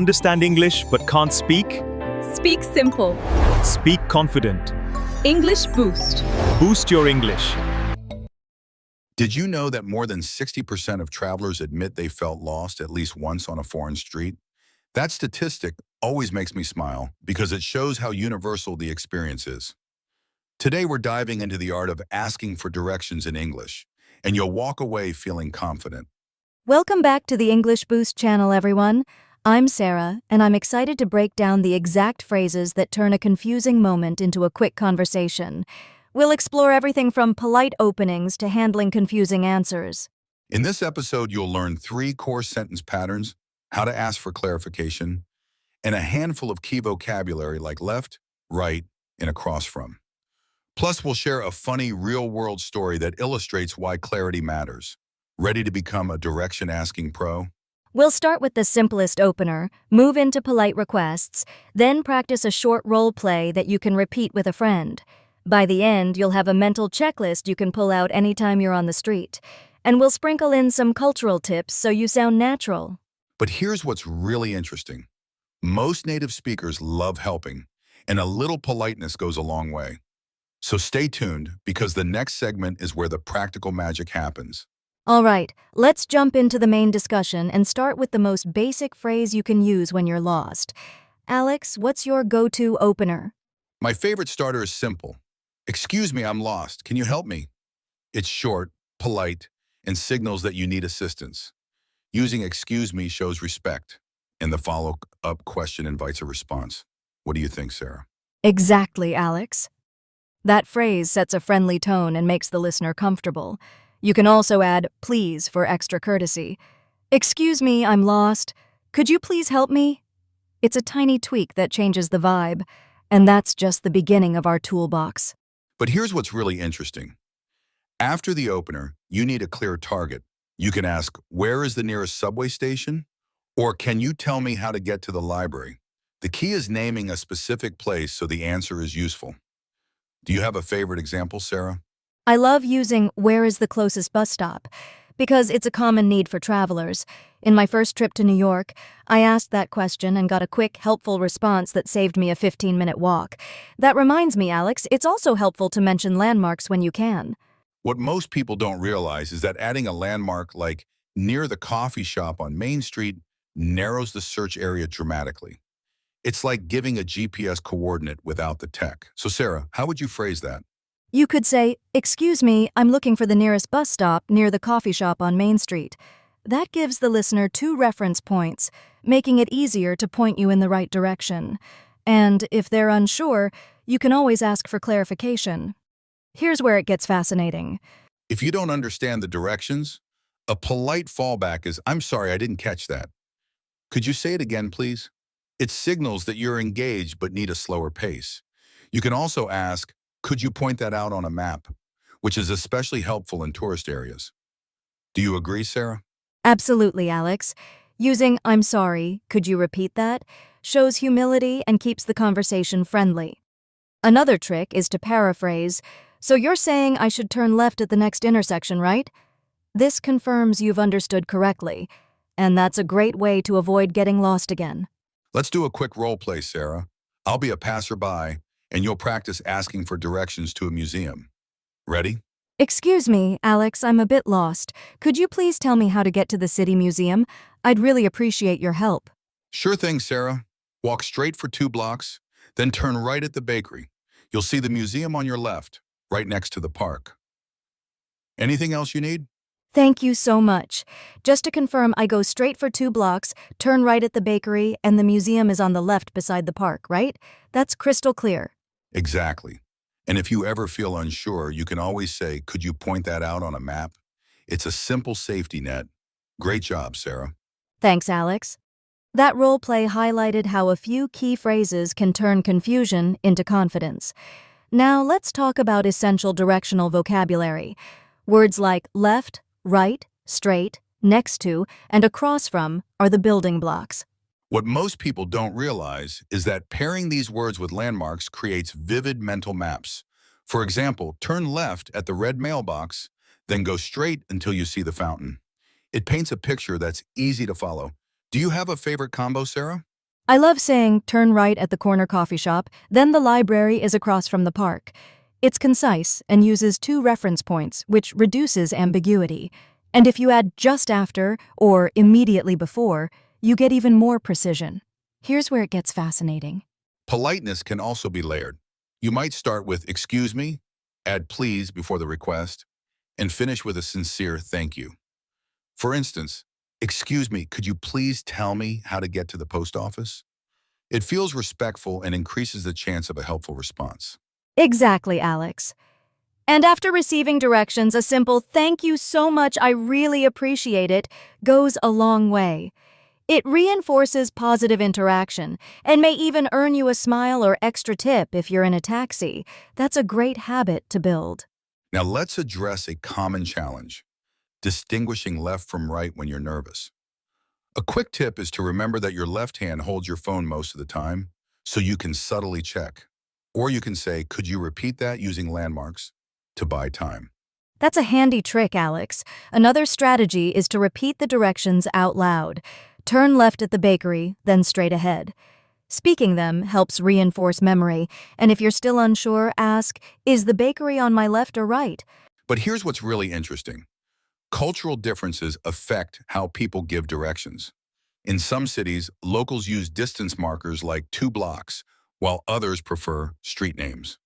Understand English but can't speak? Speak simple. Speak confident. English Boost. Boost your English. Did you know that more than 60% of travelers admit they felt lost at least once on a foreign street? That statistic always makes me smile because it shows how universal the experience is. Today we're diving into the art of asking for directions in English, and you'll walk away feeling confident. Welcome back to the English Boost channel, everyone. I'm Sarah, and I'm excited to break down the exact phrases that turn a confusing moment into a quick conversation. We'll explore everything from polite openings to handling confusing answers. In this episode, you'll learn 3 core sentence patterns, how to ask for clarification, and a handful of key vocabulary like left, right, and across from. Plus, we'll share a funny real-world story that illustrates why clarity matters. Ready to become a direction-asking pro? We'll start with the simplest opener, move into polite requests, then practice a short role play that you can repeat with a friend. By the end, you'll have a mental checklist you can pull out anytime you're on the street. And we'll sprinkle in some cultural tips so you sound natural. But here's what's really interesting. Most native speakers love helping, and a little politeness goes a long way. So stay tuned, because the next segment is where the practical magic happens. All right, let's jump into the main discussion and start with the most basic phrase you can use when you're lost. Alex, what's your go-to opener? My favorite starter is simple. Excuse me, I'm lost. Can you help me? It's short, polite, and signals that you need assistance. Using excuse me shows respect, and the follow-up question invites a response. What do you think, Sarah? Exactly, Alex. That phrase sets a friendly tone and makes the listener comfortable. You can also add please for extra courtesy. Excuse me, I'm lost. Could you please help me? It's a tiny tweak that changes the vibe, and that's just the beginning of our toolbox. But here's what's really interesting. After the opener, you need a clear target. You can ask, where is the nearest subway station? Or can you tell me how to get to the library? The key is naming a specific place so the answer is useful. Do you have a favorite example, Sarah? I love using where is the closest bus stop because it's a common need for travelers. In my first trip to New York, I asked that question and got a quick, helpful response that saved me a 15-minute walk. That reminds me, Alex, it's also helpful to mention landmarks when you can. What most people don't realize is that adding a landmark like near the coffee shop on Main Street narrows the search area dramatically. It's like giving a GPS coordinate without the tech. So Sarah, how would you phrase that? You could say, excuse me, I'm looking for the nearest bus stop near the coffee shop on Main Street. That gives the listener 2 reference points, making it easier to point you in the right direction. And if they're unsure, you can always ask for clarification. Here's where it gets fascinating. If you don't understand the directions, a polite fallback is, I'm sorry, I didn't catch that. Could you say it again, please? It signals that you're engaged but need a slower pace. You can also ask, could you point that out on a map? Which is especially helpful in tourist areas. Do you agree, Sarah? Absolutely, Alex. Using I'm sorry, could you repeat that? Shows humility and keeps the conversation friendly. Another trick is to paraphrase, so you're saying I should turn left at the next intersection, right? This confirms you've understood correctly, and that's a great way to avoid getting lost again. Let's do a quick role play, Sarah. I'll be a passerby, and you'll practice asking for directions to a museum. Ready? Excuse me, Alex, I'm a bit lost. Could you please tell me how to get to the City Museum? I'd really appreciate your help. Sure thing, Sarah. Walk straight for 2 blocks, then turn right at the bakery. You'll see the museum on your left, right next to the park. Anything else you need? Thank you so much. Just to confirm, I go straight for 2 blocks, turn right at the bakery, and the museum is on the left beside the park, right? That's crystal clear. Exactly. And if you ever feel unsure, you can always say, could you point that out on a map? It's a simple safety net. Great job, Sarah. Thanks, Alex. That role play highlighted how a few key phrases can turn confusion into confidence. Now let's talk about essential directional vocabulary. Words like left, right, straight, next to, and across from are the building blocks. What most people don't realize is that pairing these words with landmarks creates vivid mental maps. For example, turn left at the red mailbox, then go straight until you see the fountain. It paints a picture that's easy to follow. Do you have a favorite combo, Sarah? I love saying, turn right at the corner coffee shop, then the library is across from the park. It's concise and uses two reference points, which reduces ambiguity. And if you add just after or immediately before, you get even more precision. Here's where it gets fascinating. Politeness can also be layered. You might start with "excuse me," add "please" before the request, and finish with a sincere thank you. For instance, "Excuse me, could you please tell me how to get to the post office?" It feels respectful and increases the chance of a helpful response. Exactly, Alex. And after receiving directions, a simple "thank you so much, I really appreciate it" goes a long way. It reinforces positive interaction and may even earn you a smile or extra tip if you're in a taxi. That's a great habit to build. Now let's address a common challenge: distinguishing left from right when you're nervous. A quick tip is to remember that your left hand holds your phone most of the time, so you can subtly check. Or you can say, "Could you repeat that?" using landmarks to buy time. That's a handy trick, Alex. Another strategy is to repeat the directions out loud. Turn left at the bakery, then straight ahead. Speaking them helps reinforce memory, and if you're still unsure, ask, is the bakery on my left or right? But here's what's really interesting. Cultural differences affect how people give directions. In some cities, locals use distance markers like 2 blocks, while others prefer street names.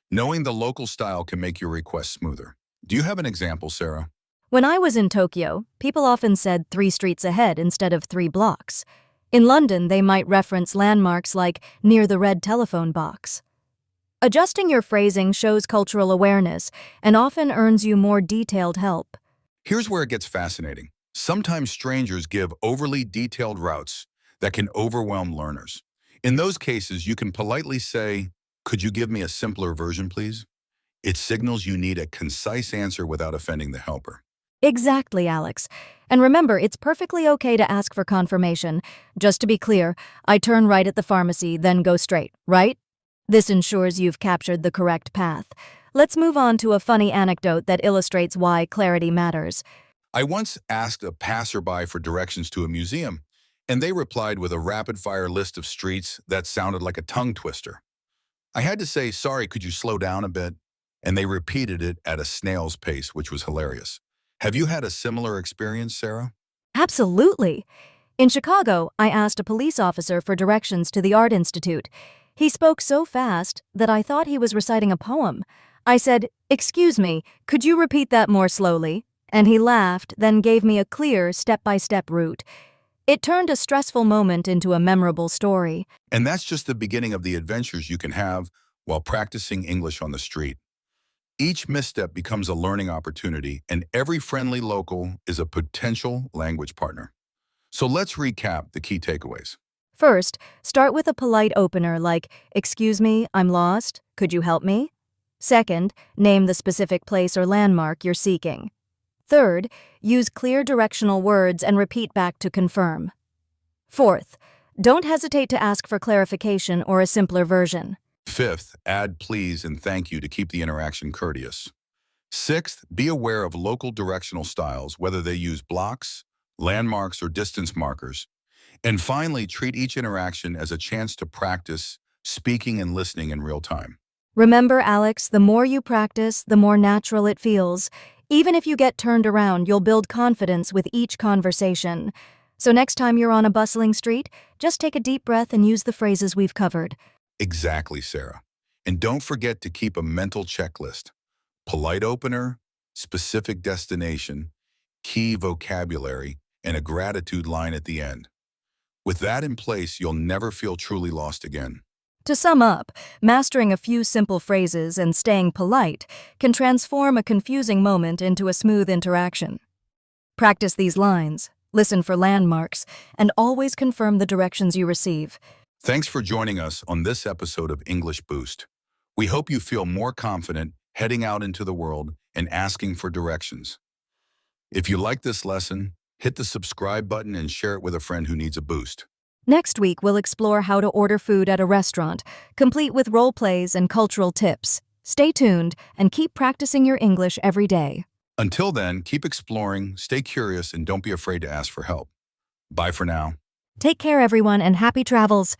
Knowing the local style can make your request smoother. Do you have an example, Sarah? When I was in Tokyo, people often said 3 streets ahead instead of 3 blocks. In London, they might reference landmarks like near the red telephone box. Adjusting your phrasing shows cultural awareness and often earns you more detailed help. Here's where it gets fascinating. Sometimes strangers give overly detailed routes that can overwhelm learners. In those cases, you can politely say, "Could you give me a simpler version, please?" It signals you need a concise answer without offending the helper. Exactly, Alex. And remember, it's perfectly okay to ask for confirmation. Just to be clear, I turn right at the pharmacy, then go straight, right? This ensures you've captured the correct path. Let's move on to a funny anecdote that illustrates why clarity matters. I once asked a passerby for directions to a museum, and they replied with a rapid-fire list of streets that sounded like a tongue twister. I had to say, "Sorry, could you slow down a bit?" And they repeated it at a snail's pace, which was hilarious. Have you had a similar experience, Sarah? Absolutely. In Chicago, I asked a police officer for directions to the Art Institute. He spoke so fast that I thought he was reciting a poem. I said, "Excuse me, could you repeat that more slowly?" And he laughed, then gave me a clear, step-by-step route. It turned a stressful moment into a memorable story. And that's just the beginning of the adventures you can have while practicing English on the street. Each misstep becomes a learning opportunity, and every friendly local is a potential language partner. So let's recap the key takeaways. First, start with a polite opener like, "Excuse me, I'm lost. Could you help me?" Second, name the specific place or landmark you're seeking. Third, use clear directional words and repeat back to confirm. Fourth, don't hesitate to ask for clarification or a simpler version. Fifth, add "please" and "thank you" to keep the interaction courteous. Sixth, be aware of local directional styles, whether they use blocks, landmarks, or distance markers. And finally, treat each interaction as a chance to practice speaking and listening in real time. Remember, Alex, the more you practice, the more natural it feels. Even if you get turned around, you'll build confidence with each conversation. So next time you're on a bustling street, just take a deep breath and use the phrases we've covered. Exactly, Sarah. And don't forget to keep a mental checklist: polite opener, specific destination, key vocabulary, and a gratitude line at the end. With that in place, you'll never feel truly lost again. To sum up, mastering a few simple phrases and staying polite can transform a confusing moment into a smooth interaction. Practice these lines, listen for landmarks, and always confirm the directions you receive. Thanks for joining us on this episode of English Boost. We hope you feel more confident heading out into the world and asking for directions. If you like this lesson, hit the subscribe button and share it with a friend who needs a boost. Next week, we'll explore how to order food at a restaurant, complete with role plays and cultural tips. Stay tuned and keep practicing your English every day. Until then, keep exploring, stay curious, and don't be afraid to ask for help. Bye for now. Take care, everyone, and happy travels.